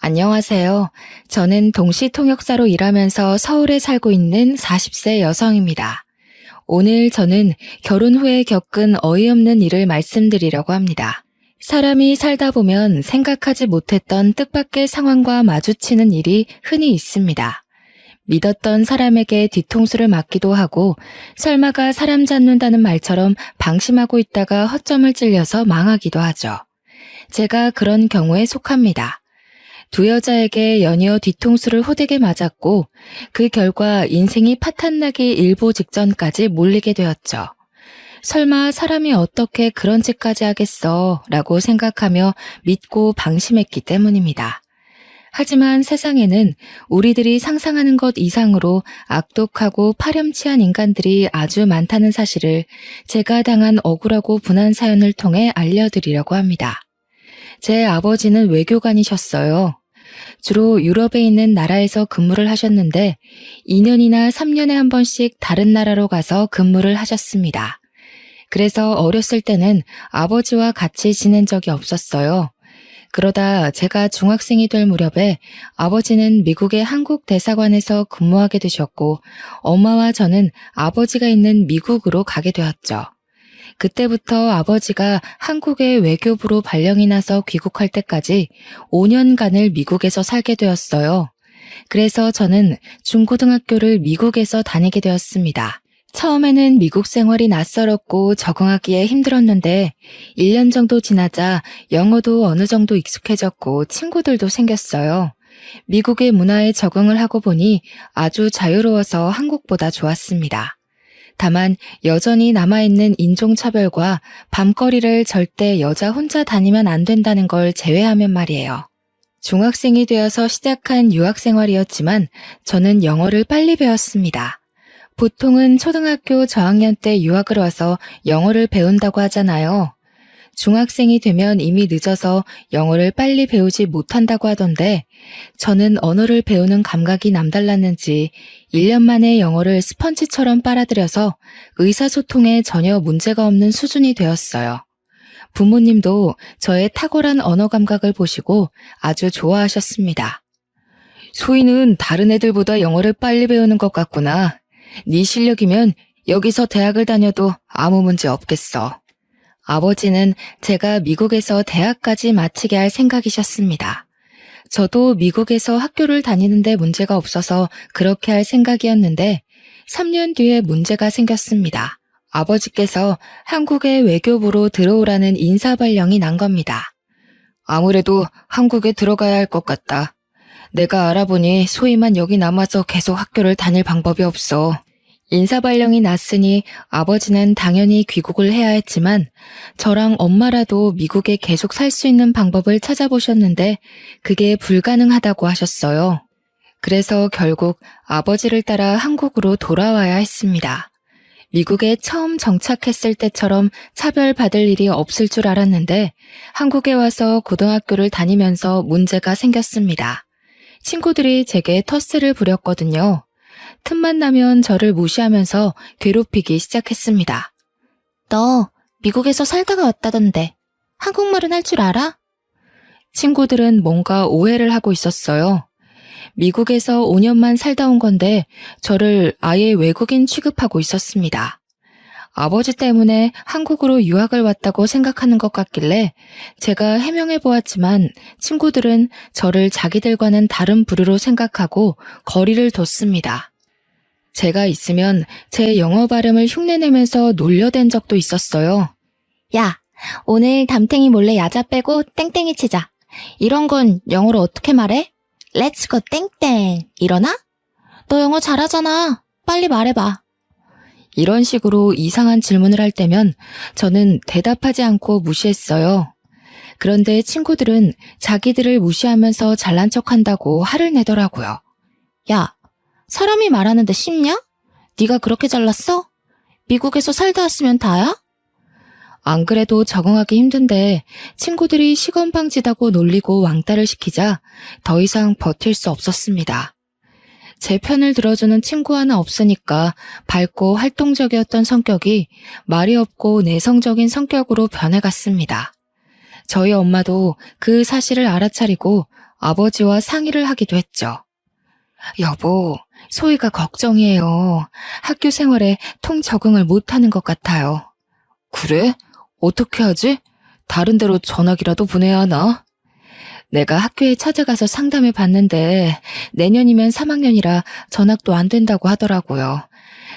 안녕하세요. 저는 동시 통역사로 일하면서 서울에 살고 있는 40세 여성입니다. 오늘 저는 결혼 후에 겪은 어이없는 일을 말씀드리려고 합니다. 사람이 살다 보면 생각하지 못했던 뜻밖의 상황과 마주치는 일이 흔히 있습니다. 믿었던 사람에게 뒤통수를 맞기도 하고 설마가 사람 잡는다는 말처럼 방심하고 있다가 허점을 찔려서 망하기도 하죠. 제가 그런 경우에 속합니다. 두 여자에게 연이어 뒤통수를 호되게 맞았고 그 결과 인생이 파탄나기 일보 직전까지 몰리게 되었죠. 설마 사람이 어떻게 그런 짓까지 하겠어 라고 생각하며 믿고 방심했기 때문입니다. 하지만 세상에는 우리들이 상상하는 것 이상으로 악독하고 파렴치한 인간들이 아주 많다는 사실을 제가 당한 억울하고 분한 사연을 통해 알려드리려고 합니다. 제 아버지는 외교관이셨어요. 주로 유럽에 있는 나라에서 근무를 하셨는데 2년이나 3년에 한 번씩 다른 나라로 가서 근무를 하셨습니다. 그래서 어렸을 때는 아버지와 같이 지낸 적이 없었어요. 그러다 제가 중학생이 될 무렵에 아버지는 미국의 한국 대사관에서 근무하게 되셨고 엄마와 저는 아버지가 있는 미국으로 가게 되었죠. 그때부터 아버지가 한국의 외교부로 발령이 나서 귀국할 때까지 5년간을 미국에서 살게 되었어요. 그래서 저는 중고등학교를 미국에서 다니게 되었습니다. 처음에는 미국 생활이 낯설었고 적응하기에 힘들었는데 1년 정도 지나자 영어도 어느 정도 익숙해졌고 친구들도 생겼어요. 미국의 문화에 적응을 하고 보니 아주 자유로워서 한국보다 좋았습니다. 다만 여전히 남아있는 인종차별과 밤거리를 절대 여자 혼자 다니면 안 된다는 걸 제외하면 말이에요. 중학생이 되어서 시작한 유학생활이었지만 저는 영어를 빨리 배웠습니다. 보통은 초등학교 저학년 때 유학을 와서 영어를 배운다고 하잖아요. 중학생이 되면 이미 늦어서 영어를 빨리 배우지 못한다고 하던데 저는 언어를 배우는 감각이 남달랐는지 1년 만에 영어를 스펀지처럼 빨아들여서 의사소통에 전혀 문제가 없는 수준이 되었어요. 부모님도 저의 탁월한 언어 감각을 보시고 아주 좋아하셨습니다. 소희는 다른 애들보다 영어를 빨리 배우는 것 같구나. 네 실력이면 여기서 대학을 다녀도 아무 문제 없겠어. 아버지는 제가 미국에서 대학까지 마치게 할 생각이셨습니다. 저도 미국에서 학교를 다니는데 문제가 없어서 그렇게 할 생각이었는데 3년 뒤에 문제가 생겼습니다. 아버지께서 한국의 외교부로 들어오라는 인사발령이 난 겁니다. 아무래도 한국에 들어가야 할 것 같다. 내가 알아보니 소희만 여기 남아서 계속 학교를 다닐 방법이 없어. 인사발령이 났으니 아버지는 당연히 귀국을 해야 했지만 저랑 엄마라도 미국에 계속 살 수 있는 방법을 찾아보셨는데 그게 불가능하다고 하셨어요. 그래서 결국 아버지를 따라 한국으로 돌아와야 했습니다. 미국에 처음 정착했을 때처럼 차별받을 일이 없을 줄 알았는데 한국에 와서 고등학교를 다니면서 문제가 생겼습니다. 친구들이 제게 텃세를 부렸거든요. 틈만 나면 저를 무시하면서 괴롭히기 시작했습니다. 너 미국에서 살다가 왔다던데 한국말은 할 줄 알아? 친구들은 뭔가 오해를 하고 있었어요. 미국에서 5년만 살다 온 건데 저를 아예 외국인 취급하고 있었습니다. 아버지 때문에 한국으로 유학을 왔다고 생각하는 것 같길래 제가 해명해 보았지만 친구들은 저를 자기들과는 다른 부류로 생각하고 거리를 뒀습니다. 제가 있으면 제 영어 발음을 흉내내면서 놀려댄 적도 있었어요. 야, 오늘 담탱이 몰래 야자 빼고 땡땡이 치자. 이런 건 영어로 어떻게 말해? Let's go 땡땡. 이러나? 너 영어 잘하잖아. 빨리 말해봐. 이런 식으로 이상한 질문을 할 때면 저는 대답하지 않고 무시했어요. 그런데 친구들은 자기들을 무시하면서 잘난 척한다고 화를 내더라고요. 야, 사람이 말하는데 쉽냐? 네가 그렇게 잘났어? 미국에서 살다 왔으면 다야? 안 그래도 적응하기 힘든데 친구들이 시건방지다고 놀리고 왕따를 시키자 더 이상 버틸 수 없었습니다. 제 편을 들어주는 친구 하나 없으니까 밝고 활동적이었던 성격이 말이 없고 내성적인 성격으로 변해갔습니다. 저희 엄마도 그 사실을 알아차리고 아버지와 상의를 하기도 했죠. 여보, 소희가 걱정이에요. 학교 생활에 통 적응을 못하는 것 같아요. 그래? 어떻게 하지? 다른 데로 전학이라도 보내야 하나? 내가 학교에 찾아가서 상담해 봤는데 내년이면 3학년이라 전학도 안 된다고 하더라고요.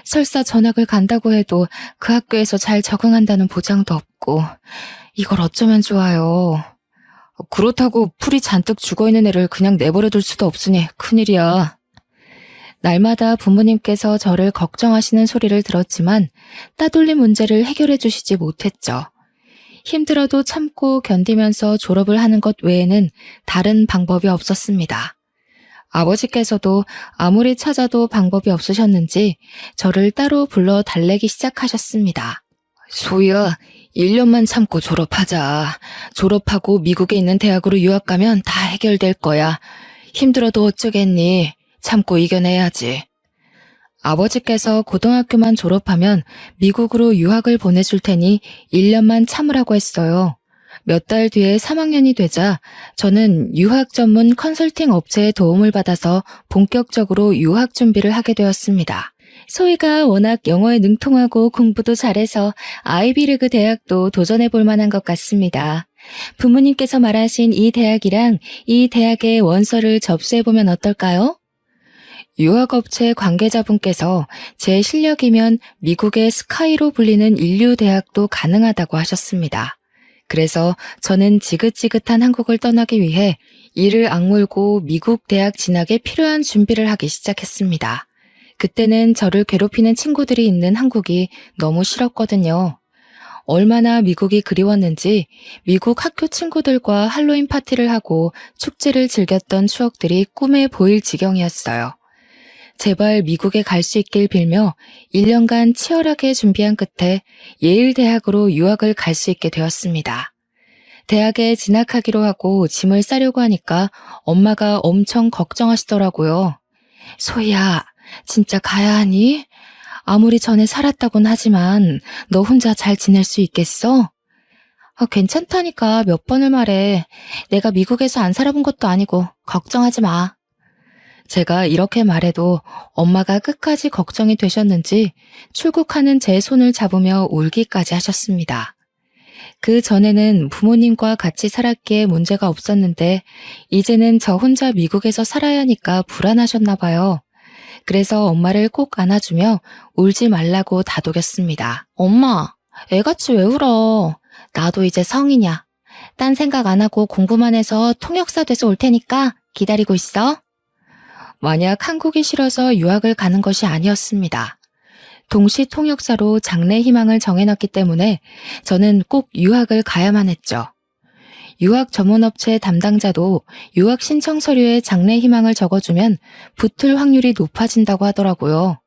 설사 전학을 간다고 해도 그 학교에서 잘 적응한다는 보장도 없고 이걸 어쩌면 좋아요. 그렇다고 풀이 잔뜩 죽어있는 애를 그냥 내버려둘 수도 없으니 큰일이야. 날마다 부모님께서 저를 걱정하시는 소리를 들었지만 따돌림 문제를 해결해 주시지 못했죠. 힘들어도 참고 견디면서 졸업을 하는 것 외에는 다른 방법이 없었습니다. 아버지께서도 아무리 찾아도 방법이 없으셨는지 저를 따로 불러 달래기 시작하셨습니다. 소희야, 1년만 참고 졸업하자. 졸업하고 미국에 있는 대학으로 유학 가면 다 해결될 거야. 힘들어도 어쩌겠니? 참고 이겨내야지. 아버지께서 고등학교만 졸업하면 미국으로 유학을 보내줄 테니 1년만 참으라고 했어요. 몇 달 뒤에 3학년이 되자 저는 유학 전문 컨설팅 업체의 도움을 받아서 본격적으로 유학 준비를 하게 되었습니다. 소희가 워낙 영어에 능통하고 공부도 잘해서 아이비리그 대학도 도전해 볼 만한 것 같습니다. 부모님께서 말하신 이 대학이랑 이 대학의 원서를 접수해 보면 어떨까요? 유학업체 관계자분께서 제 실력이면 미국의 스카이로 불리는 인류 대학도 가능하다고 하셨습니다. 그래서 저는 지긋지긋한 한국을 떠나기 위해 이를 악물고 미국 대학 진학에 필요한 준비를 하기 시작했습니다. 그때는 저를 괴롭히는 친구들이 있는 한국이 너무 싫었거든요. 얼마나 미국이 그리웠는지 미국 학교 친구들과 할로윈 파티를 하고 축제를 즐겼던 추억들이 꿈에 보일 지경이었어요. 제발 미국에 갈 수 있길 빌며 1년간 치열하게 준비한 끝에 예일대학으로 유학을 갈 수 있게 되었습니다. 대학에 진학하기로 하고 짐을 싸려고 하니까 엄마가 엄청 걱정하시더라고요. 소희야, 진짜 가야 하니? 아무리 전에 살았다곤 하지만 너 혼자 잘 지낼 수 있겠어? 괜찮다니까 몇 번을 말해. 내가 미국에서 안 살아본 것도 아니고 걱정하지 마. 제가 이렇게 말해도 엄마가 끝까지 걱정이 되셨는지 출국하는 제 손을 잡으며 울기까지 하셨습니다. 그 전에는 부모님과 같이 살았기에 문제가 없었는데 이제는 저 혼자 미국에서 살아야 하니까 불안하셨나 봐요. 그래서 엄마를 꼭 안아주며 울지 말라고 다독였습니다. 엄마, 애같이 왜 울어? 나도 이제 성이냐. 딴 생각 안 하고 공부만 해서 통역사 돼서 올 테니까 기다리고 있어. 만약 한국이 싫어서 유학을 가는 것이 아니었습니다. 동시 통역사로 장래 희망을 정해놨기 때문에 저는 꼭 유학을 가야만 했죠. 유학 전문업체 담당자도 유학 신청 서류에 장래 희망을 적어주면 붙을 확률이 높아진다고 하더라고요.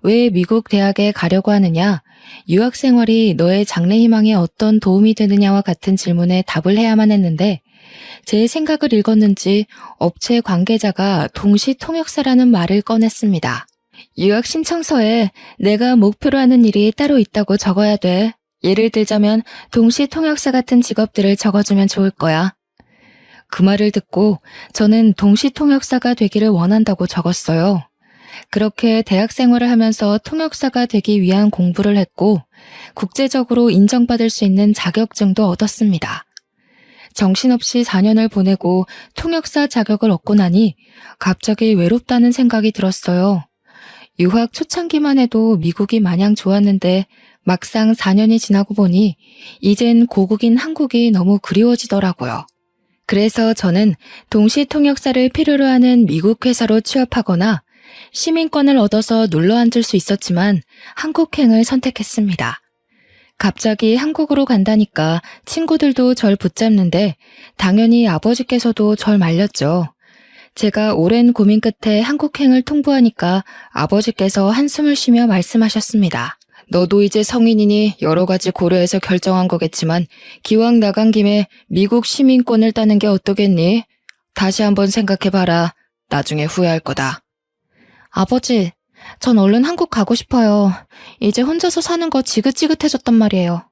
왜 미국 대학에 가려고 하느냐, 유학 생활이 너의 장래 희망에 어떤 도움이 되느냐와 같은 질문에 답을 해야만 했는데 제 생각을 읽었는지 업체 관계자가 동시 통역사라는 말을 꺼냈습니다. 유학 신청서에 내가 목표로 하는 일이 따로 있다고 적어야 돼. 예를 들자면 동시 통역사 같은 직업들을 적어주면 좋을 거야. 그 말을 듣고 저는 동시 통역사가 되기를 원한다고 적었어요. 그렇게 대학 생활을 하면서 통역사가 되기 위한 공부를 했고 국제적으로 인정받을 수 있는 자격증도 얻었습니다. 정신없이 4년을 보내고 통역사 자격을 얻고 나니 갑자기 외롭다는 생각이 들었어요. 유학 초창기만 해도 미국이 마냥 좋았는데 막상 4년이 지나고 보니 이젠 고국인 한국이 너무 그리워지더라고요. 그래서 저는 동시 통역사를 필요로 하는 미국 회사로 취업하거나 시민권을 얻어서 눌러앉을 수 있었지만 한국행을 선택했습니다. 갑자기 한국으로 간다니까 친구들도 절 붙잡는데 당연히 아버지께서도 절 말렸죠. 제가 오랜 고민 끝에 한국행을 통보하니까 아버지께서 한숨을 쉬며 말씀하셨습니다. 너도 이제 성인이니 여러 가지 고려해서 결정한 거겠지만 기왕 나간 김에 미국 시민권을 따는 게 어떠겠니? 다시 한번 생각해봐라. 나중에 후회할 거다. 아버지, 전 얼른 한국 가고 싶어요. 이제 혼자서 사는 거 지긋지긋해졌단 말이에요.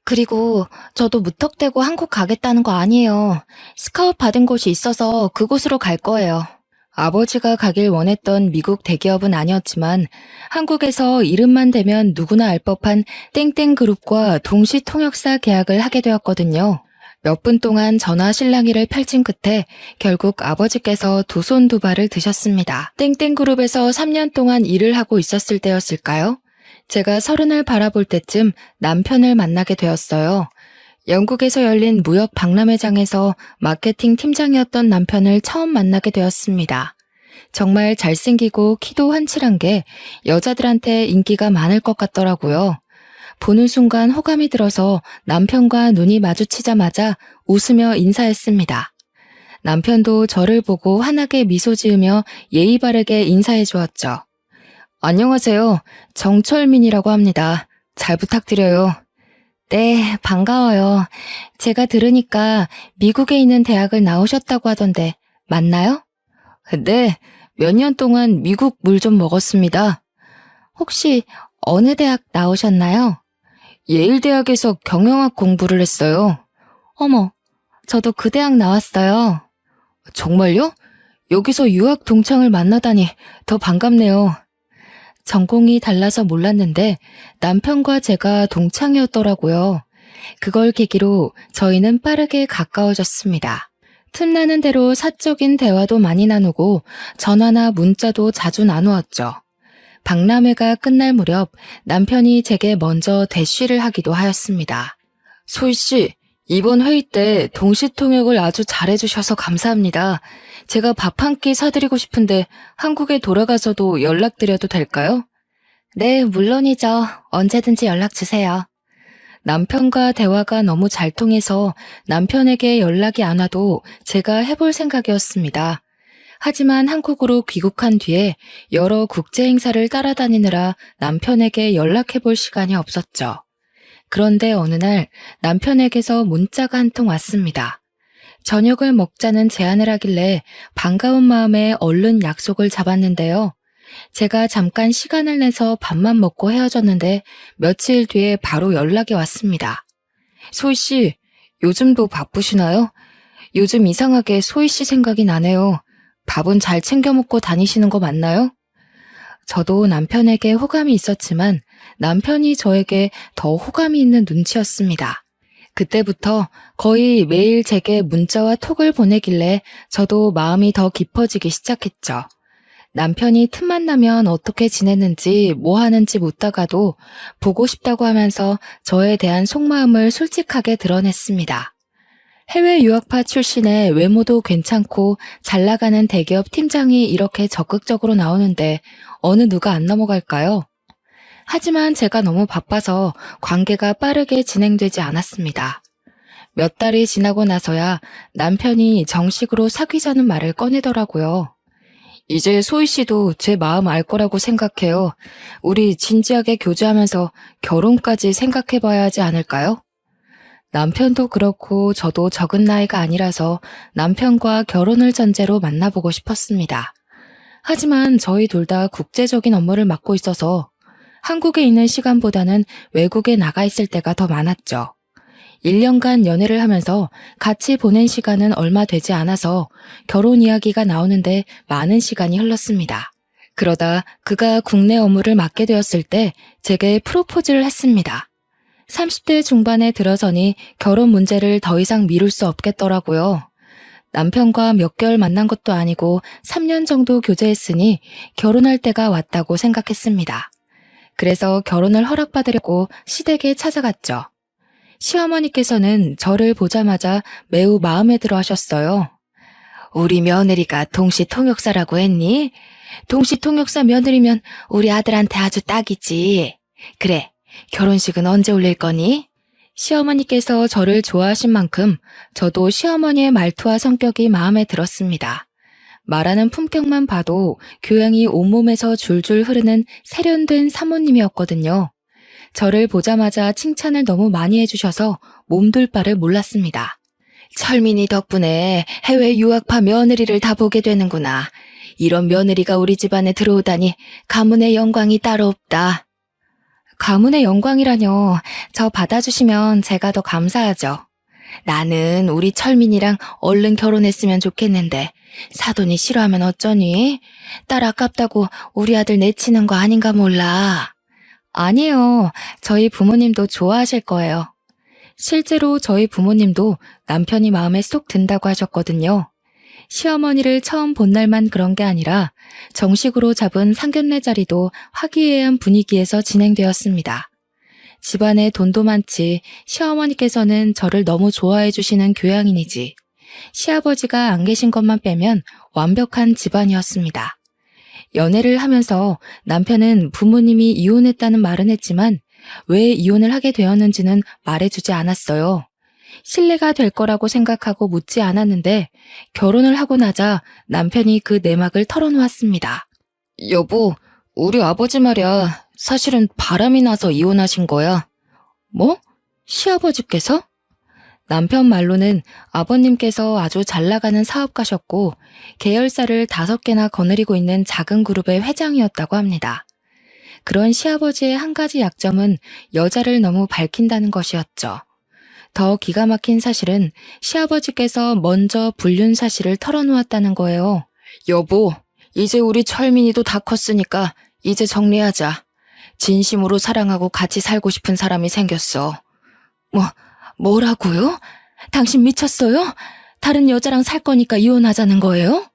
그리고 저도 무턱대고 한국 가겠다는 거 아니에요. 스카웃 받은 곳이 있어서 그곳으로 갈 거예요. 아버지가 가길 원했던 미국 대기업은 아니었지만 한국에서 이름만 대면 누구나 알 법한 땡땡그룹과 동시 통역사 계약을 하게 되었거든요. 몇 분 동안 전화 실랑이를 펼친 끝에 결국 아버지께서 두 손 두 발을 드셨습니다. 땡땡그룹에서 3년 동안 일을 하고 있었을 때였을까요? 제가 30을 바라볼 때쯤 남편을 만나게 되었어요. 영국에서 열린 무역 박람회장에서 마케팅 팀장이었던 남편을 처음 만나게 되었습니다. 정말 잘생기고 키도 훤칠한 게 여자들한테 인기가 많을 것 같더라고요. 보는 순간 호감이 들어서 남편과 눈이 마주치자마자 웃으며 인사했습니다. 남편도 저를 보고 환하게 미소 지으며 예의 바르게 인사해 주었죠. 안녕하세요. 정철민이라고 합니다. 잘 부탁드려요. 네, 반가워요. 제가 들으니까 미국에 있는 대학을 나오셨다고 하던데 맞나요? 네, 몇 년 동안 미국 물 좀 먹었습니다. 혹시 어느 대학 나오셨나요? 예일대학에서 경영학 공부를 했어요. 어머, 저도 그 대학 나왔어요. 정말요? 여기서 유학 동창을 만나다니 더 반갑네요. 전공이 달라서 몰랐는데 남편과 제가 동창이었더라고요. 그걸 계기로 저희는 빠르게 가까워졌습니다. 틈나는 대로 사적인 대화도 많이 나누고 전화나 문자도 자주 나누었죠. 박람회가 끝날 무렵 남편이 제게 먼저 대쉬를 하기도 하였습니다. 소희 씨, 이번 회의 때 동시통역을 아주 잘해주셔서 감사합니다. 제가 밥 한 끼 사드리고 싶은데 한국에 돌아가서도 연락드려도 될까요? 네, 물론이죠. 언제든지 연락 주세요. 남편과 대화가 너무 잘 통해서 남편에게 연락이 안 와도 제가 해볼 생각이었습니다. 하지만 한국으로 귀국한 뒤에 여러 국제 행사를 따라다니느라 남편에게 연락해볼 시간이 없었죠. 그런데 어느 날 남편에게서 문자가 한 통 왔습니다. 저녁을 먹자는 제안을 하길래 반가운 마음에 얼른 약속을 잡았는데요. 제가 잠깐 시간을 내서 밥만 먹고 헤어졌는데 며칠 뒤에 바로 연락이 왔습니다. 소희 씨, 요즘도 바쁘시나요? 요즘 이상하게 소희 씨 생각이 나네요. 밥은 잘 챙겨 먹고 다니시는 거 맞나요? 저도 남편에게 호감이 있었지만 남편이 저에게 더 호감이 있는 눈치였습니다. 그때부터 거의 매일 제게 문자와 톡을 보내길래 저도 마음이 더 깊어지기 시작했죠. 남편이 틈만 나면 어떻게 지냈는지 뭐 하는지 묻다가도 보고 싶다고 하면서 저에 대한 속마음을 솔직하게 드러냈습니다. 해외 유학파 출신의 외모도 괜찮고 잘 나가는 대기업 팀장이 이렇게 적극적으로 나오는데 어느 누가 안 넘어갈까요? 하지만 제가 너무 바빠서 관계가 빠르게 진행되지 않았습니다. 몇 달이 지나고 나서야 남편이 정식으로 사귀자는 말을 꺼내더라고요. 이제 소희 씨도 제 마음 알 거라고 생각해요. 우리 진지하게 교제하면서 결혼까지 생각해봐야 하지 않을까요? 남편도 그렇고 저도 적은 나이가 아니라서 남편과 결혼을 전제로 만나보고 싶었습니다. 하지만 저희 둘 다 국제적인 업무를 맡고 있어서 한국에 있는 시간보다는 외국에 나가 있을 때가 더 많았죠. 1년간 연애를 하면서 같이 보낸 시간은 얼마 되지 않아서 결혼 이야기가 나오는데 많은 시간이 흘렀습니다. 그러다 그가 국내 업무를 맡게 되었을 때 제게 프로포즈를 했습니다. 30대 중반에 들어서니 결혼 문제를 더 이상 미룰 수 없겠더라고요. 남편과 몇 개월 만난 것도 아니고 3년 정도 교제했으니 결혼할 때가 왔다고 생각했습니다. 그래서 결혼을 허락받으려고 시댁에 찾아갔죠. 시어머니께서는 저를 보자마자 매우 마음에 들어 하셨어요. 우리 며느리가 동시통역사라고 했니? 동시통역사 며느리면 우리 아들한테 아주 딱이지. 그래, 결혼식은 언제 올릴 거니? 시어머니께서 저를 좋아하신 만큼 저도 시어머니의 말투와 성격이 마음에 들었습니다. 말하는 품격만 봐도 교양이 온몸에서 줄줄 흐르는 세련된 사모님이었거든요. 저를 보자마자 칭찬을 너무 많이 해주셔서 몸둘 바를 몰랐습니다. 철민이 덕분에 해외 유학파 며느리를 다 보게 되는구나. 이런 며느리가 우리 집안에 들어오다니 가문의 영광이 따로 없다. 가문의 영광이라뇨. 저 받아주시면 제가 더 감사하죠. 나는 우리 철민이랑 얼른 결혼했으면 좋겠는데 사돈이 싫어하면 어쩌니? 딸 아깝다고 우리 아들 내치는 거 아닌가 몰라. 아니에요. 저희 부모님도 좋아하실 거예요. 실제로 저희 부모님도 남편이 마음에 쏙 든다고 하셨거든요. 시어머니를 처음 본 날만 그런 게 아니라 정식으로 잡은 상견례 자리도 화기애애한 분위기에서 진행되었습니다. 집안에 돈도 많지 시어머니께서는 저를 너무 좋아해 주시는 교양인이지 시아버지가 안 계신 것만 빼면 완벽한 집안이었습니다. 연애를 하면서 남편은 부모님이 이혼했다는 말은 했지만 왜 이혼을 하게 되었는지는 말해주지 않았어요. 신뢰가 될 거라고 생각하고 묻지 않았는데 결혼을 하고 나자 남편이 그 내막을 털어놓았습니다. 여보, 우리 아버지 말이야. 사실은 바람이 나서 이혼하신 거야. 뭐? 시아버지께서? 남편 말로는 아버님께서 아주 잘 나가는 사업가셨고 계열사를 5개나 거느리고 있는 작은 그룹의 회장이었다고 합니다. 그런 시아버지의 한 가지 약점은 여자를 너무 밝힌다는 것이었죠. 더 기가 막힌 사실은 시아버지께서 먼저 불륜 사실을 털어놓았다는 거예요. 여보, 이제 우리 철민이도 다 컸으니까 이제 정리하자. 진심으로 사랑하고 같이 살고 싶은 사람이 생겼어. 뭐라고요? 당신 미쳤어요? 다른 여자랑 살 거니까 이혼하자는 거예요?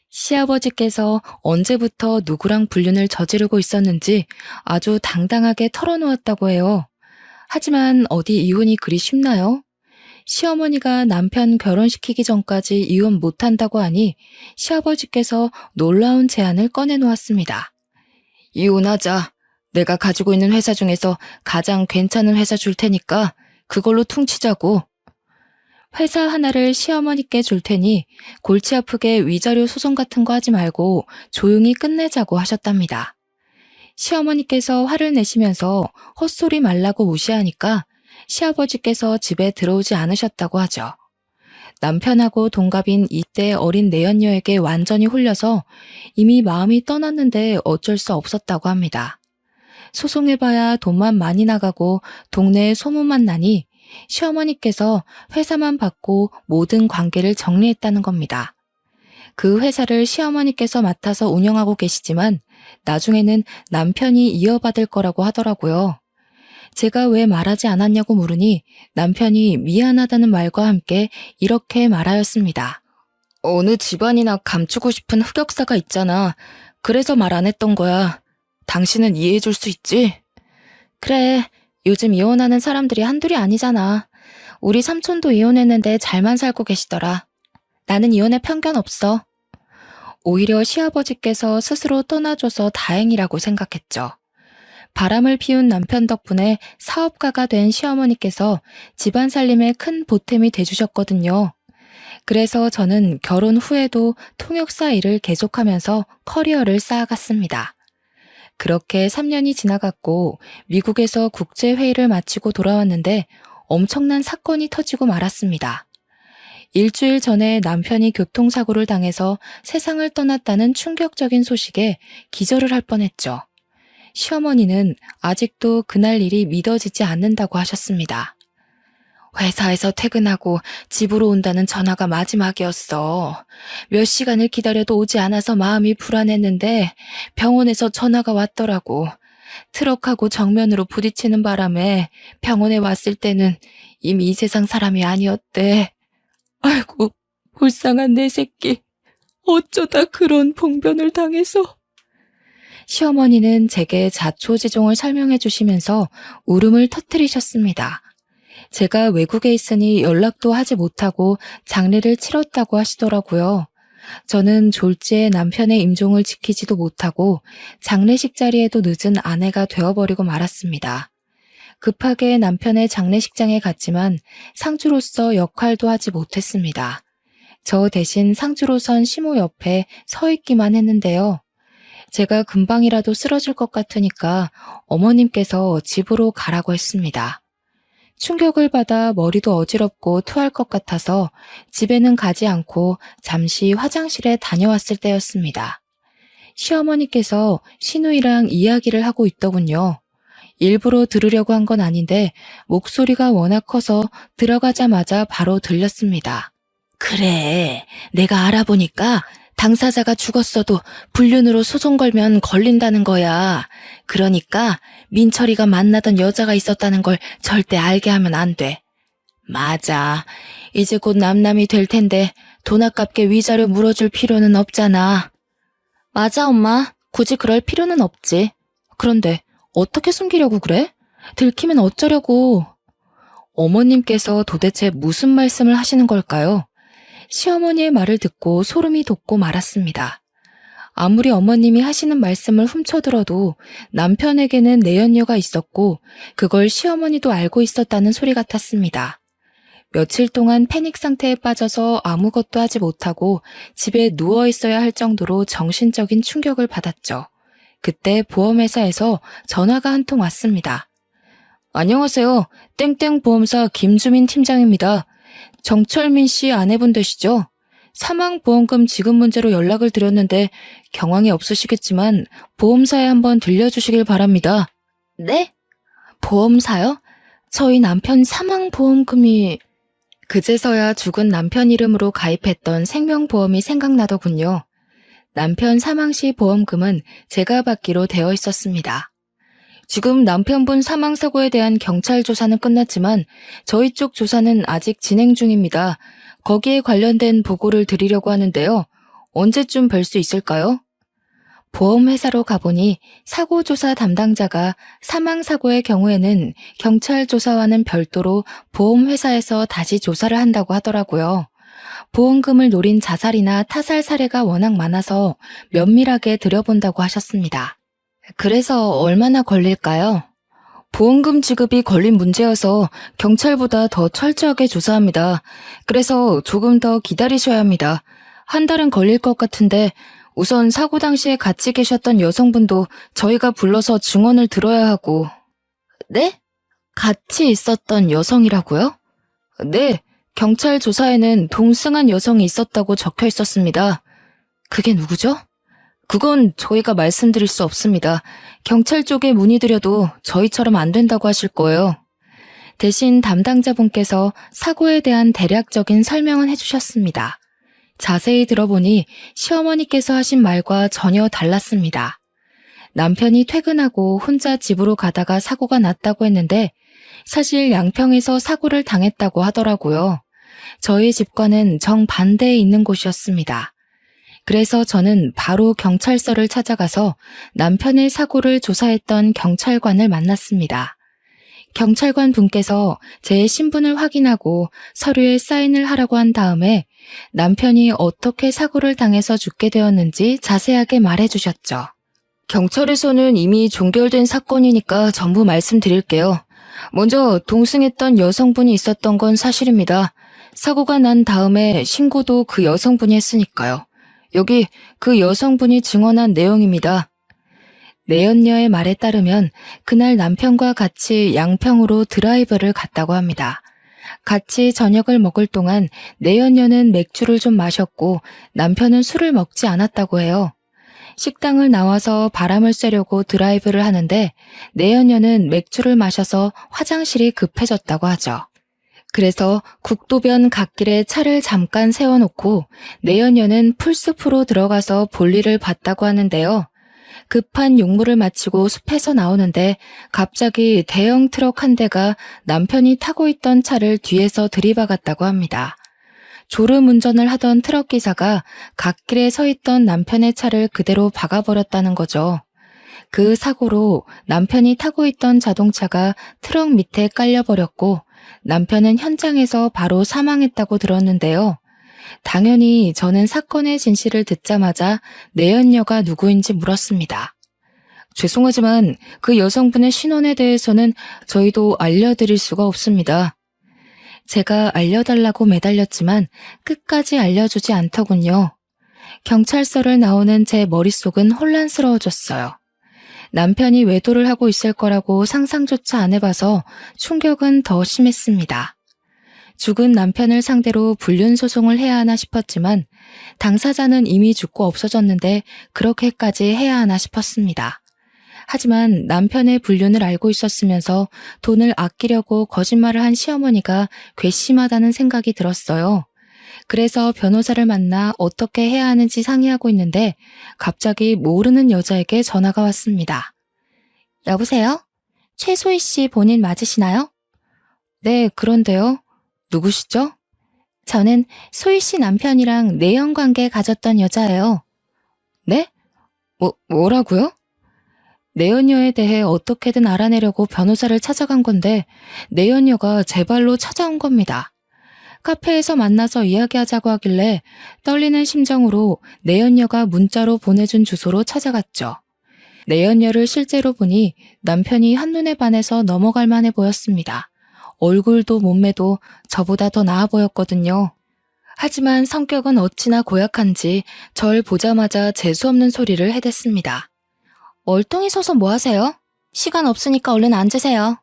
시아버지께서 언제부터 누구랑 불륜을 저지르고 있었는지 아주 당당하게 털어놓았다고 해요. 하지만 어디 이혼이 그리 쉽나요? 시어머니가 남편 결혼시키기 전까지 이혼 못한다고 하니 시아버지께서 놀라운 제안을 꺼내놓았습니다. 이혼하자. 내가 가지고 있는 회사 중에서 가장 괜찮은 회사 줄 테니까 그걸로 퉁치자고. 회사 하나를 시어머니께 줄 테니 골치 아프게 위자료 소송 같은 거 하지 말고 조용히 끝내자고 하셨답니다. 시어머니께서 화를 내시면서 헛소리 말라고 무시하니까 시아버지께서 집에 들어오지 않으셨다고 하죠. 남편하고 동갑인 이때 어린 내연녀에게 완전히 홀려서 이미 마음이 떠났는데 어쩔 수 없었다고 합니다. 소송해봐야 돈만 많이 나가고 동네에 소문만 나니 시어머니께서 회사만 받고 모든 관계를 정리했다는 겁니다. 그 회사를 시어머니께서 맡아서 운영하고 계시지만 나중에는 남편이 이어받을 거라고 하더라고요. 제가 왜 말하지 않았냐고 물으니 남편이 미안하다는 말과 함께 이렇게 말하였습니다. 어느 집안이나 감추고 싶은 흑역사가 있잖아. 그래서 말 안 했던 거야. 당신은 이해해 줄 수 있지? 그래, 요즘 이혼하는 사람들이 한둘이 아니잖아. 우리 삼촌도 이혼했는데 잘만 살고 계시더라. 나는 이혼에 편견 없어. 오히려 시아버지께서 스스로 떠나줘서 다행이라고 생각했죠. 바람을 피운 남편 덕분에 사업가가 된 시어머니께서 집안 살림에 큰 보탬이 돼주셨거든요. 그래서 저는 결혼 후에도 통역사 일을 계속하면서 커리어를 쌓아갔습니다. 그렇게 3년이 지나갔고 미국에서 국제회의를 마치고 돌아왔는데 엄청난 사건이 터지고 말았습니다. 일주일 전에 남편이 교통사고를 당해서 세상을 떠났다는 충격적인 소식에 기절을 할 뻔했죠. 시어머니는 아직도 그날 일이 믿어지지 않는다고 하셨습니다. 회사에서 퇴근하고 집으로 온다는 전화가 마지막이었어. 몇 시간을 기다려도 오지 않아서 마음이 불안했는데 병원에서 전화가 왔더라고. 트럭하고 정면으로 부딪히는 바람에 병원에 왔을 때는 이미 이 세상 사람이 아니었대. 아이고, 불쌍한 내 새끼. 어쩌다 그런 봉변을 당해서. 시어머니는 제게 자초지종을 설명해 주시면서 울음을 터뜨리셨습니다. 제가 외국에 있으니 연락도 하지 못하고 장례를 치렀다고 하시더라고요. 저는 졸지에 남편의 임종을 지키지도 못하고 장례식 자리에도 늦은 아내가 되어버리고 말았습니다. 급하게 남편의 장례식장에 갔지만 상주로서 역할도 하지 못했습니다. 저 대신 상주로선 시모 옆에 서 있기만 했는데요. 제가 금방이라도 쓰러질 것 같으니까 어머님께서 집으로 가라고 했습니다. 충격을 받아 머리도 어지럽고 토할 것 같아서 집에는 가지 않고 잠시 화장실에 다녀왔을 때였습니다. 시어머니께서 시누이랑 이야기를 하고 있더군요. 일부러 들으려고 한 건 아닌데 목소리가 워낙 커서 들어가자마자 바로 들렸습니다. 그래, 내가 알아보니까 당사자가 죽었어도 불륜으로 소송 걸면 걸린다는 거야. 그러니까 민철이가 만나던 여자가 있었다는 걸 절대 알게 하면 안 돼. 맞아. 이제 곧 남남이 될 텐데 돈 아깝게 위자료 물어줄 필요는 없잖아. 맞아, 엄마. 굳이 그럴 필요는 없지. 그런데 어떻게 숨기려고 그래? 들키면 어쩌려고. 어머님께서 도대체 무슨 말씀을 하시는 걸까요? 시어머니의 말을 듣고 소름이 돋고 말았습니다. 아무리 어머님이 하시는 말씀을 훔쳐들어도 남편에게는 내연녀가 있었고 그걸 시어머니도 알고 있었다는 소리 같았습니다. 며칠 동안 패닉 상태에 빠져서 아무것도 하지 못하고 집에 누워 있어야 할 정도로 정신적인 충격을 받았죠. 그때 보험회사에서 전화가 한 통 왔습니다. 안녕하세요. 땡땡 보험사 김주민 팀장입니다. 정철민 씨 아내분 되시죠? 사망보험금 지급 문제로 연락을 드렸는데 경황이 없으시겠지만 보험사에 한번 들려주시길 바랍니다. 네? 보험사요? 저희 남편 사망보험금이... 그제서야 죽은 남편 이름으로 가입했던 생명보험이 생각나더군요. 남편 사망 시 보험금은 제가 받기로 되어 있었습니다. 지금 남편분 사망사고에 대한 경찰 조사는 끝났지만 저희 쪽 조사는 아직 진행 중입니다. 거기에 관련된 보고를 드리려고 하는데요. 언제쯤 뵐 수 있을까요? 보험회사로 가보니 사고조사 담당자가 사망사고의 경우에는 경찰 조사와는 별도로 보험회사에서 다시 조사를 한다고 하더라고요. 보험금을 노린 자살이나 타살 사례가 워낙 많아서 면밀하게 들여본다고 하셨습니다. 그래서 얼마나 걸릴까요? 보험금 지급이 걸린 문제여서 경찰보다 더 철저하게 조사합니다. 그래서 조금 더 기다리셔야 합니다. 한 달은 걸릴 것 같은데 우선 사고 당시에 같이 계셨던 여성분도 저희가 불러서 증언을 들어야 하고. 네? 같이 있었던 여성이라고요? 네, 경찰 조사에는 동승한 여성이 있었다고 적혀 있었습니다. 그게 누구죠? 그건 저희가 말씀드릴 수 없습니다. 경찰 쪽에 문의드려도 저희처럼 안 된다고 하실 거예요. 대신 담당자분께서 사고에 대한 대략적인 설명은 해주셨습니다. 자세히 들어보니 시어머니께서 하신 말과 전혀 달랐습니다. 남편이 퇴근하고 혼자 집으로 가다가 사고가 났다고 했는데 사실 양평에서 사고를 당했다고 하더라고요. 저희 집과는 정반대에 있는 곳이었습니다. 그래서 저는 바로 경찰서를 찾아가서 남편의 사고를 조사했던 경찰관을 만났습니다. 경찰관 분께서 제 신분을 확인하고 서류에 사인을 하라고 한 다음에 남편이 어떻게 사고를 당해서 죽게 되었는지 자세하게 말해주셨죠. 경찰에서는 이미 종결된 사건이니까 전부 말씀드릴게요. 먼저 동승했던 여성분이 있었던 건 사실입니다. 사고가 난 다음에 신고도 그 여성분이 했으니까요. 여기 그 여성분이 증언한 내용입니다. 내연녀의 말에 따르면 그날 남편과 같이 양평으로 드라이브를 갔다고 합니다. 같이 저녁을 먹을 동안 내연녀는 맥주를 좀 마셨고 남편은 술을 먹지 않았다고 해요. 식당을 나와서 바람을 쐬려고 드라이브를 하는데 내연녀는 맥주를 마셔서 화장실이 급해졌다고 하죠. 그래서 국도변 갓길에 차를 잠깐 세워놓고 내연녀는 풀숲으로 들어가서 볼일을 봤다고 하는데요. 급한 용무를 마치고 숲에서 나오는데 갑자기 대형 트럭 한 대가 남편이 타고 있던 차를 뒤에서 들이박았다고 합니다. 졸음 운전을 하던 트럭 기사가 갓길에 서 있던 남편의 차를 그대로 박아버렸다는 거죠. 그 사고로 남편이 타고 있던 자동차가 트럭 밑에 깔려버렸고 남편은 현장에서 바로 사망했다고 들었는데요. 당연히 저는 사건의 진실을 듣자마자 내연녀가 누구인지 물었습니다. 죄송하지만 그 여성분의 신원에 대해서는 저희도 알려드릴 수가 없습니다. 제가 알려달라고 매달렸지만 끝까지 알려주지 않더군요. 경찰서를 나오는 제 머릿속은 혼란스러워졌어요. 남편이 외도를 하고 있을 거라고 상상조차 안 해봐서 충격은 더 심했습니다. 죽은 남편을 상대로 불륜 소송을 해야 하나 싶었지만 당사자는 이미 죽고 없어졌는데 그렇게까지 해야 하나 싶었습니다. 하지만 남편의 불륜을 알고 있었으면서 돈을 아끼려고 거짓말을 한 시어머니가 괘씸하다는 생각이 들었어요. 그래서 변호사를 만나 어떻게 해야 하는지 상의하고 있는데 갑자기 모르는 여자에게 전화가 왔습니다. 여보세요? 최소희 씨 본인 맞으시나요? 네, 그런데요. 누구시죠? 저는 소희 씨 남편이랑 내연 관계 가졌던 여자예요. 네? 뭐라고요? 내연녀에 대해 어떻게든 알아내려고 변호사를 찾아간 건데 내연녀가 제 발로 찾아온 겁니다. 카페에서 만나서 이야기하자고 하길래 떨리는 심정으로 내연녀가 문자로 보내준 주소로 찾아갔죠. 내연녀를 실제로 보니 남편이 한눈에 반해서 넘어갈 만해 보였습니다. 얼굴도 몸매도 저보다 더 나아 보였거든요. 하지만 성격은 어찌나 고약한지 절 보자마자 재수없는 소리를 해댔습니다. 멀뚱히 서서 뭐 하세요? 시간 없으니까 얼른 앉으세요.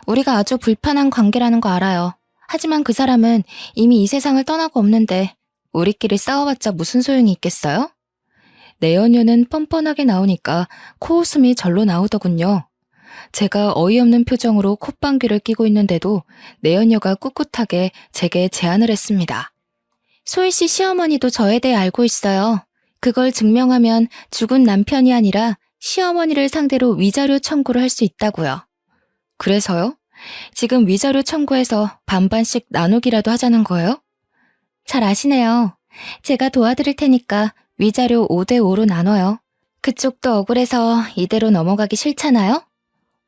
우리가 아주 불편한 관계라는 거 알아요. 하지만 그 사람은 이미 이 세상을 떠나고 없는데 우리끼리 싸워봤자 무슨 소용이 있겠어요? 내연녀는 뻔뻔하게 나오니까 코웃음이 절로 나오더군요. 제가 어이없는 표정으로 콧방귀를 뀌고 있는데도 내연녀가 꿋꿋하게 제게 제안을 했습니다. 소희 씨 시어머니도 저에 대해 알고 있어요. 그걸 증명하면 죽은 남편이 아니라 시어머니를 상대로 위자료 청구를 할 수 있다고요. 그래서요? 지금 위자료 청구해서 반반씩 나누기라도 하자는 거예요? 잘 아시네요. 제가 도와드릴 테니까 위자료 5대5로 나눠요. 그쪽도 억울해서 이대로 넘어가기 싫잖아요?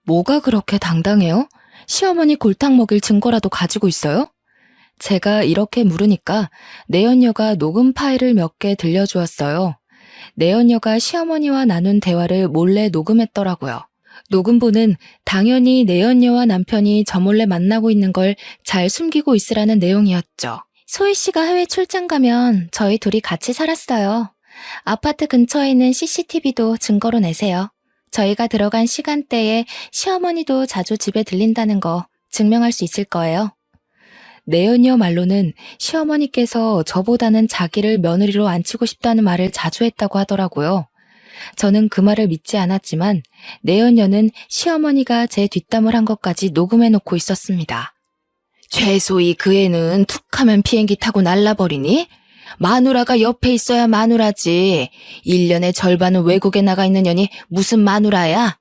뭐가 그렇게 당당해요? 시어머니 골탕 먹일 증거라도 가지고 있어요? 제가 이렇게 물으니까 내연녀가 녹음 파일을 몇 개 들려주었어요. 내연녀가 시어머니와 나눈 대화를 몰래 녹음했더라고요. 녹음본은 당연히 내연녀와 남편이 저 몰래 만나고 있는 걸 잘 숨기고 있으라는 내용이었죠. 소희 씨가 해외 출장 가면 저희 둘이 같이 살았어요. 아파트 근처에 있는 CCTV도 증거로 내세요. 저희가 들어간 시간대에 시어머니도 자주 집에 들린다는 거 증명할 수 있을 거예요. 내연녀 말로는 시어머니께서 저보다는 자기를 며느리로 앉히고 싶다는 말을 자주 했다고 하더라고요. 저는 그 말을 믿지 않았지만 내연녀는 시어머니가 제 뒷담을 한 것까지 녹음해놓고 있었습니다. 최소희 그 애는 툭 하면 비행기 타고 날라버리니? 마누라가 옆에 있어야 마누라지. 1년의 절반은 외국에 나가 있는 년이 무슨 마누라야?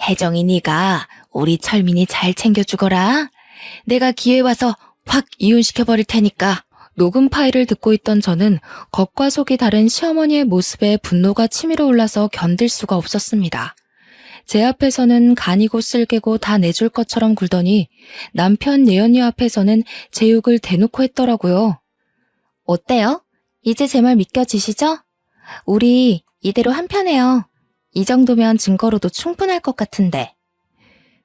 혜정이 네가 우리 철민이 잘 챙겨주거라. 내가 기회 와서 확 이혼시켜버릴 테니까. 녹음 파일을 듣고 있던 저는 겉과 속이 다른 시어머니의 모습에 분노가 치밀어 올라서 견딜 수가 없었습니다. 제 앞에서는 간이고 쓸개고 다 내줄 것처럼 굴더니 남편 내연녀 앞에서는 제 욕을 대놓고 했더라고요. 어때요? 이제 제 말 믿겨지시죠? 우리 이대로 한편해요. 이 정도면 증거로도 충분할 것 같은데.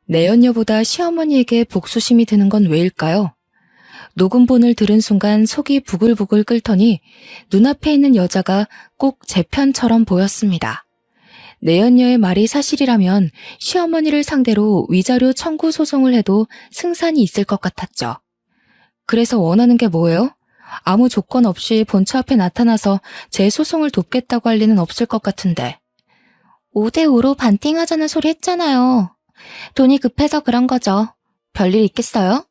내연녀보다 시어머니에게 복수심이 드는 건 왜일까요? 녹음본을 들은 순간 속이 부글부글 끓더니 눈앞에 있는 여자가 꼭 제 편처럼 보였습니다. 내연녀의 말이 사실이라면 시어머니를 상대로 위자료 청구 소송을 해도 승산이 있을 것 같았죠. 그래서 원하는 게 뭐예요? 아무 조건 없이 본처 앞에 나타나서 제 소송을 돕겠다고 할 리는 없을 것 같은데. 5대5로 반띵하자는 소리 했잖아요. 돈이 급해서 그런 거죠. 별일 있겠어요?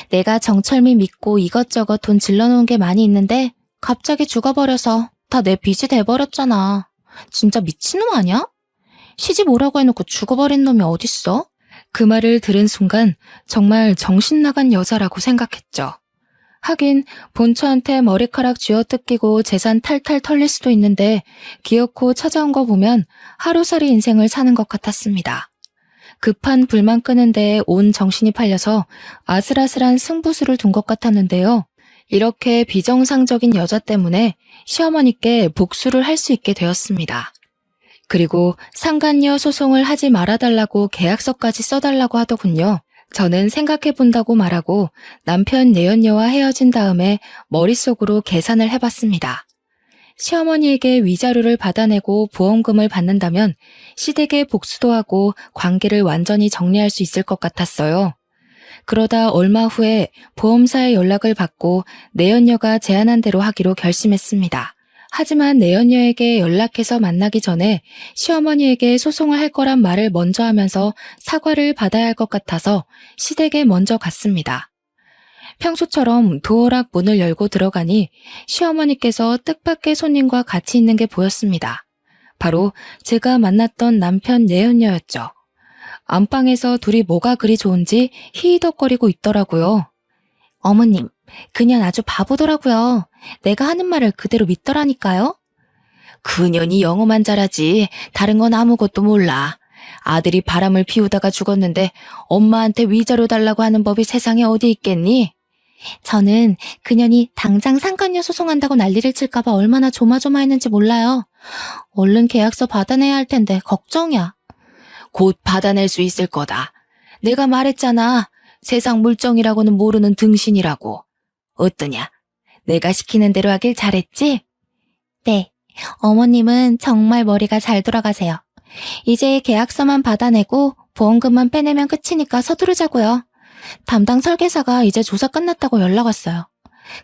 내가 정철민 믿고 이것저것 돈 질러놓은 게 많이 있는데 갑자기 죽어버려서 다 내 빚이 돼버렸잖아. 진짜 미친놈 아니야? 시집 오라고 해놓고 죽어버린 놈이 어딨어? 그 말을 들은 순간 정말 정신 나간 여자라고 생각했죠. 하긴 본처한테 머리카락 쥐어뜯기고 재산 탈탈 털릴 수도 있는데 기어코 찾아온 거 보면 하루살이 인생을 사는 것 같았습니다. 급한 불만 끄는 데에 온 정신이 팔려서 아슬아슬한 승부수를 둔 것 같았는데요. 이렇게 비정상적인 여자 때문에 시어머니께 복수를 할 수 있게 되었습니다. 그리고 상간녀 소송을 하지 말아달라고 계약서까지 써달라고 하더군요. 저는 생각해본다고 말하고 남편 내연녀와 헤어진 다음에 머릿속으로 계산을 해봤습니다. 시어머니에게 위자료를 받아내고 보험금을 받는다면 시댁에 복수도 하고 관계를 완전히 정리할 수 있을 것 같았어요. 그러다 얼마 후에 보험사에 연락을 받고 내연녀가 제안한 대로 하기로 결심했습니다. 하지만 내연녀에게 연락해서 만나기 전에 시어머니에게 소송을 할 거란 말을 먼저 하면서 사과를 받아야 할 것 같아서 시댁에 먼저 갔습니다. 평소처럼 도어락 문을 열고 들어가니 시어머니께서 뜻밖의 손님과 같이 있는 게 보였습니다. 바로 제가 만났던 남편 내연녀였죠. 안방에서 둘이 뭐가 그리 좋은지 히히덕거리고 있더라고요. 어머님, 그년 아주 바보더라고요. 내가 하는 말을 그대로 믿더라니까요. 그년이 영어만 잘하지 다른 건 아무것도 몰라. 아들이 바람을 피우다가 죽었는데 엄마한테 위자료 달라고 하는 법이 세상에 어디 있겠니? 저는 그년이 당장 상간녀 소송한다고 난리를 칠까봐 얼마나 조마조마했는지 몰라요. 얼른 계약서 받아내야 할 텐데 걱정이야. 곧 받아낼 수 있을 거다. 내가 말했잖아. 세상 물정이라고는 모르는 등신이라고. 어떠냐? 내가 시키는 대로 하길 잘했지? 네. 어머님은 정말 머리가 잘 돌아가세요. 이제 계약서만 받아내고 보험금만 빼내면 끝이니까 서두르자고요. 담당 설계사가 이제 조사 끝났다고 연락 왔어요.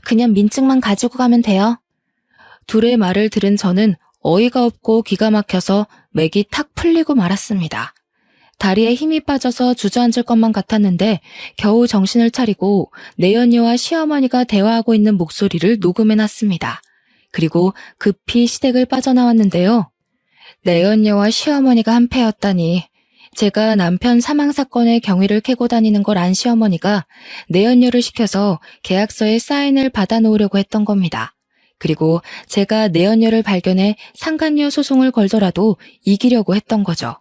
그냥 민증만 가지고 가면 돼요. 둘의 말을 들은 저는 어이가 없고 기가 막혀서 맥이 탁 풀리고 말았습니다. 다리에 힘이 빠져서 주저앉을 것만 같았는데 겨우 정신을 차리고 내연녀와 시어머니가 대화하고 있는 목소리를 녹음해놨습니다. 그리고 급히 시댁을 빠져나왔는데요. 내연녀와 시어머니가 한패였다니. 제가 남편 사망 사건의 경위를 캐고 다니는 걸 안 시어머니가 내연녀를 시켜서 계약서에 사인을 받아놓으려고 했던 겁니다. 그리고 제가 내연녀를 발견해 상간녀 소송을 걸더라도 이기려고 했던 거죠.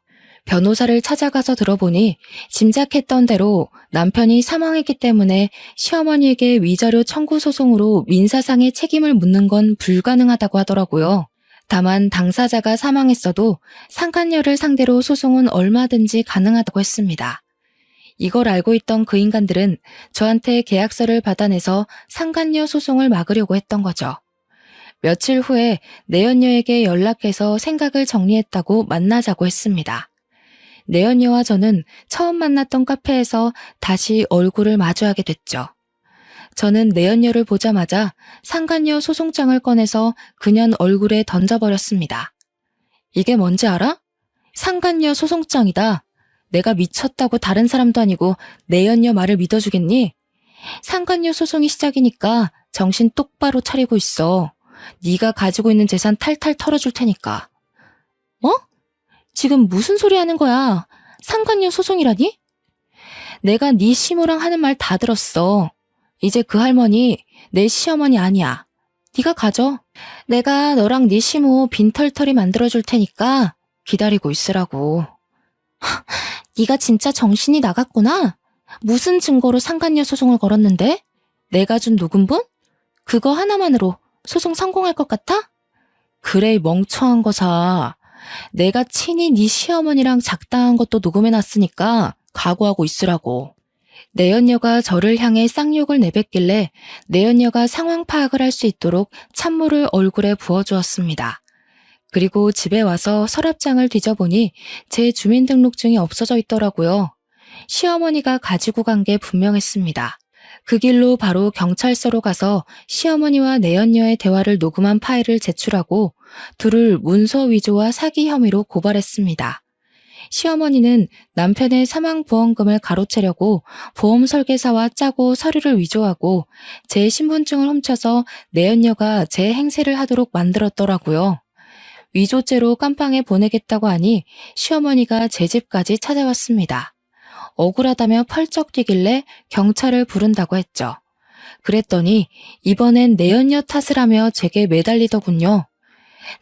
변호사를 찾아가서 들어보니 짐작했던 대로 남편이 사망했기 때문에 시어머니에게 위자료 청구 소송으로 민사상의 책임을 묻는 건 불가능하다고 하더라고요. 다만 당사자가 사망했어도 상간녀를 상대로 소송은 얼마든지 가능하다고 했습니다. 이걸 알고 있던 그 인간들은 저한테 계약서를 받아내서 상간녀 소송을 막으려고 했던 거죠. 며칠 후에 내연녀에게 연락해서 생각을 정리했다고 만나자고 했습니다. 내연녀와 저는 처음 만났던 카페에서 다시 얼굴을 마주하게 됐죠. 저는 내연녀를 보자마자 상간녀 소송장을 꺼내서 그년 얼굴에 던져버렸습니다. 이게 뭔지 알아? 상간녀 소송장이다. 내가 미쳤다고 다른 사람도 아니고 내연녀 말을 믿어주겠니? 상간녀 소송이 시작이니까 정신 똑바로 차리고 있어. 네가 가지고 있는 재산 탈탈 털어줄 테니까. 어? 지금 무슨 소리 하는 거야? 상간녀 소송이라니? 내가 네 시모랑 하는 말 다 들었어. 이제 그 할머니 내 시어머니 아니야. 네가 가져. 내가 너랑 네 시모 빈털터리 만들어줄 테니까 기다리고 있으라고. 네가 진짜 정신이 나갔구나. 무슨 증거로 상간녀 소송을 걸었는데? 내가 준 녹음본? 그거 하나만으로 소송 성공할 것 같아? 그래, 멍청한 거사. 내가 친히 네 시어머니랑 작당한 것도 녹음해놨으니까 각오하고 있으라고. 내연녀가 저를 향해 쌍욕을 내뱉길래 내연녀가 상황 파악을 할 수 있도록 찬물을 얼굴에 부어주었습니다. 그리고 집에 와서 서랍장을 뒤져보니 제 주민등록증이 없어져 있더라고요. 시어머니가 가지고 간 게 분명했습니다. 그 길로 바로 경찰서로 가서 시어머니와 내연녀의 대화를 녹음한 파일을 제출하고 둘을 문서 위조와 사기 혐의로 고발했습니다. 시어머니는 남편의 사망보험금을 가로채려고 보험 설계사와 짜고 서류를 위조하고 제 신분증을 훔쳐서 내연녀가 제 행세를 하도록 만들었더라고요. 위조죄로 깜빵에 보내겠다고 하니 시어머니가 제 집까지 찾아왔습니다. 억울하다며 펄쩍 뛰길래 경찰을 부른다고 했죠. 그랬더니 이번엔 내연녀 탓을 하며 제게 매달리더군요.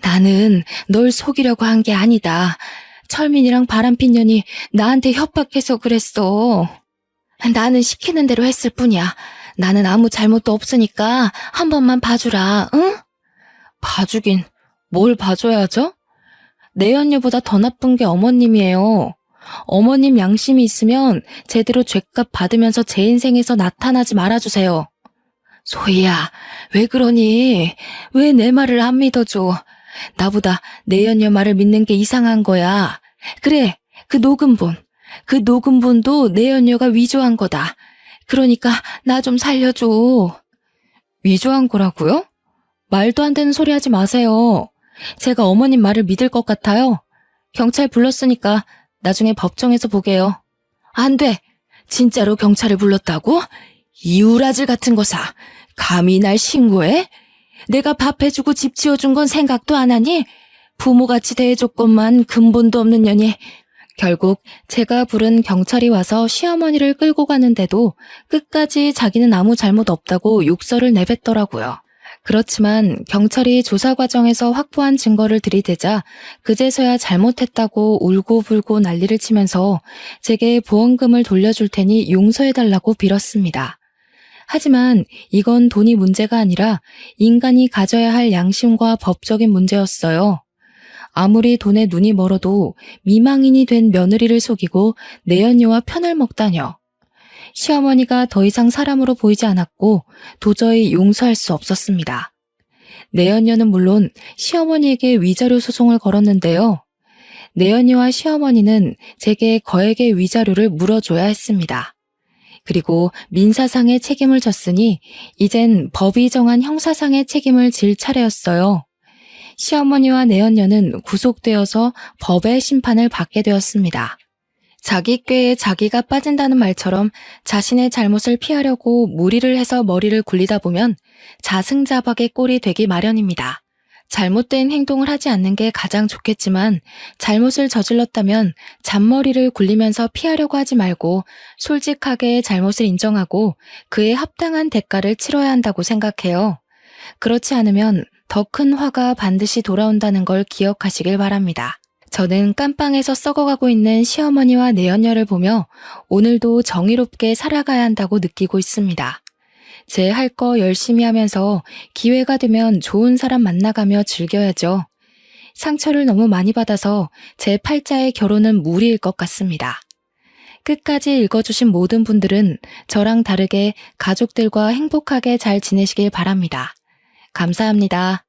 나는 널 속이려고 한 게 아니다. 철민이랑 바람핀 년이 나한테 협박해서 그랬어. 나는 시키는 대로 했을 뿐이야. 나는 아무 잘못도 없으니까 한 번만 봐주라, 응? 봐주긴 뭘 봐줘야죠? 내연녀보다 더 나쁜 게 어머님이에요. 어머님 양심이 있으면 제대로 죗값 받으면서 제 인생에서 나타나지 말아주세요. 소희야, 왜 그러니? 왜 내 말을 안 믿어줘? 나보다 내연녀 말을 믿는 게 이상한 거야. 그래, 그 녹음본도 내연녀가 위조한 거다. 그러니까 나 좀 살려줘. 위조한 거라고요? 말도 안 되는 소리 하지 마세요. 제가 어머님 말을 믿을 것 같아요. 경찰 불렀으니까 나중에 법정에서 보게요. 안 돼. 진짜로 경찰을 불렀다고? 이 우라질 같은 거사. 감히 날 신고해? 내가 밥 해주고 집 지어준 건 생각도 안 하니? 부모같이 대해줬건만 근본도 없는 년이. 결국 제가 부른 경찰이 와서 시어머니를 끌고 가는데도 끝까지 자기는 아무 잘못 없다고 욕설을 내뱉더라고요. 그렇지만 경찰이 조사 과정에서 확보한 증거를 들이대자 그제서야 잘못했다고 울고불고 난리를 치면서 제게 보험금을 돌려줄 테니 용서해달라고 빌었습니다. 하지만 이건 돈이 문제가 아니라 인간이 가져야 할 양심과 법적인 문제였어요. 아무리 돈에 눈이 멀어도 미망인이 된 며느리를 속이고 내연녀와 편을 먹다녀. 시어머니가 더 이상 사람으로 보이지 않았고 도저히 용서할 수 없었습니다. 내연녀는 물론 시어머니에게 위자료 소송을 걸었는데요. 내연녀와 시어머니는 제게 거액의 위자료를 물어줘야 했습니다. 그리고 민사상의 책임을 졌으니 이젠 법이 정한 형사상의 책임을 질 차례였어요. 시어머니와 내연녀는 구속되어서 법의 심판을 받게 되었습니다. 자기 꾀에 자기가 빠진다는 말처럼 자신의 잘못을 피하려고 무리를 해서 머리를 굴리다 보면 자승자박의 꼴이 되기 마련입니다. 잘못된 행동을 하지 않는 게 가장 좋겠지만 잘못을 저질렀다면 잔머리를 굴리면서 피하려고 하지 말고 솔직하게 잘못을 인정하고 그에 합당한 대가를 치러야 한다고 생각해요. 그렇지 않으면 더 큰 화가 반드시 돌아온다는 걸 기억하시길 바랍니다. 저는 깜빵에서 썩어가고 있는 시어머니와 내연녀를 보며 오늘도 정의롭게 살아가야 한다고 느끼고 있습니다. 제 할 거 열심히 하면서 기회가 되면 좋은 사람 만나가며 즐겨야죠. 상처를 너무 많이 받아서 제 팔자의 결혼은 무리일 것 같습니다. 끝까지 읽어주신 모든 분들은 저랑 다르게 가족들과 행복하게 잘 지내시길 바랍니다. 감사합니다.